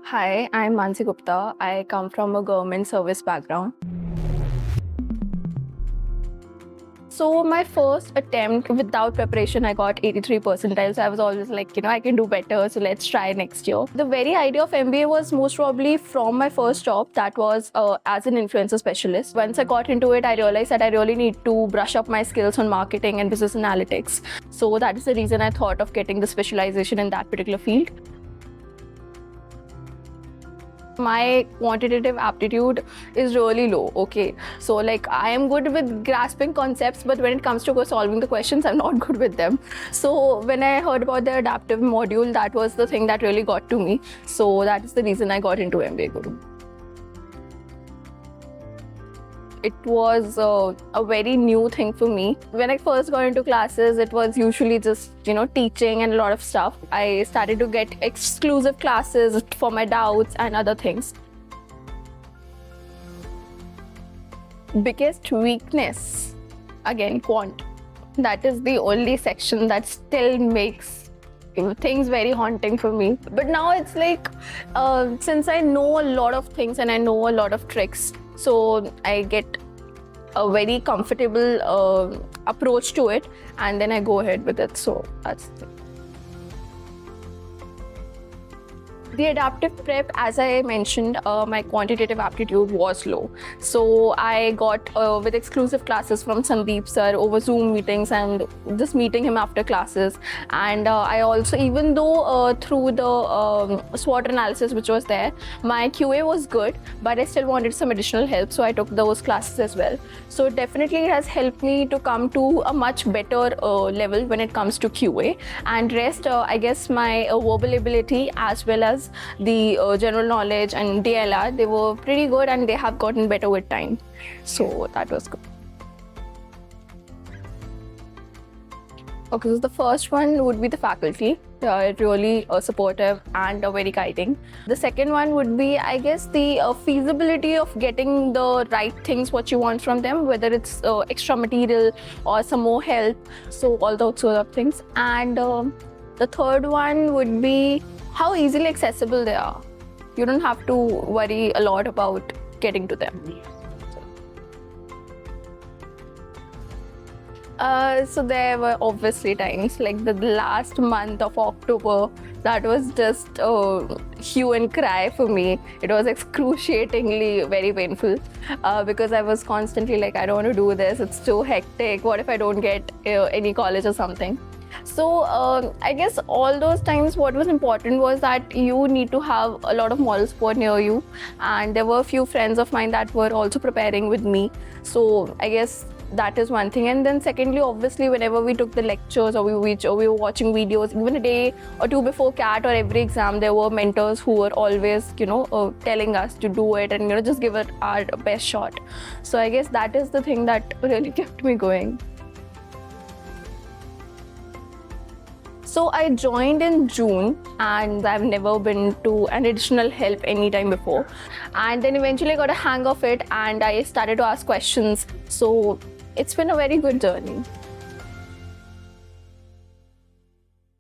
Hi, I'm Mansi Gupta. I come from a government service background. So my first attempt without preparation, I got 83 percentile. So I was always like, I can do better. So let's try next year. The very idea of MBA was most probably from my first job. That was as an influencer specialist. Once I got into it, I realized that I really need to brush up my skills on marketing and business analytics. So that is the reason I thought of getting the specialization in that particular field. My quantitative aptitude is really low. Okay, so like I am good with grasping concepts, but when it comes to solving the questions, I'm not good with them. So when I heard about the adaptive module, that was the thing that really got to me. So that is the reason I got into MBA Guru. It was a very new thing for me. When I first got into classes, it was usually just, teaching and a lot of stuff. I started to get exclusive classes for my doubts and other things. Biggest weakness, again, quant. That is the only section that still makes things very haunting for me. But now it's like, since I know a lot of things and I know a lot of tricks, so I get a very comfortable approach to it, and then I go ahead with it. So that's it. The adaptive prep, as I mentioned, my quantitative aptitude was low. So I got with exclusive classes from Sandeep sir over Zoom meetings and just meeting him after classes. And I also, even though through the SWOT analysis which was there, my QA was good, but I still wanted some additional help. So I took those classes as well. So definitely it has helped me to come to a much better level when it comes to QA. And rest, I guess my verbal ability as well as the general knowledge and DLR, they were pretty good and they have gotten better with time. So that was good. Okay, so the first one would be the faculty. Really supportive and very guiding. The second one would be, I guess, the feasibility of getting the right things what you want from them, whether it's extra material or some more help. So all those sort of things. And the third one would be how easily accessible they are. You don't have to worry a lot about getting to them. So there were obviously times like the last month of October, that was just hue and cry for me. It was excruciatingly very painful because I was constantly like, I don't want to do this, it's too hectic, what if I don't get any college or something. So I guess all those times what was important was that you need to have a lot of moral support near you, and there were a few friends of mine that were also preparing with me. So I guess that is one thing. And then secondly, obviously, whenever we took the lectures or we were watching videos, even a day or two before CAT or every exam, there were mentors who were always, telling us to do it and, just give it our best shot. So I guess that is the thing that really kept me going. So I joined in June and I've never been to an additional help anytime before. And then eventually I got a hang of it and I started to ask questions. So it's been a very good journey.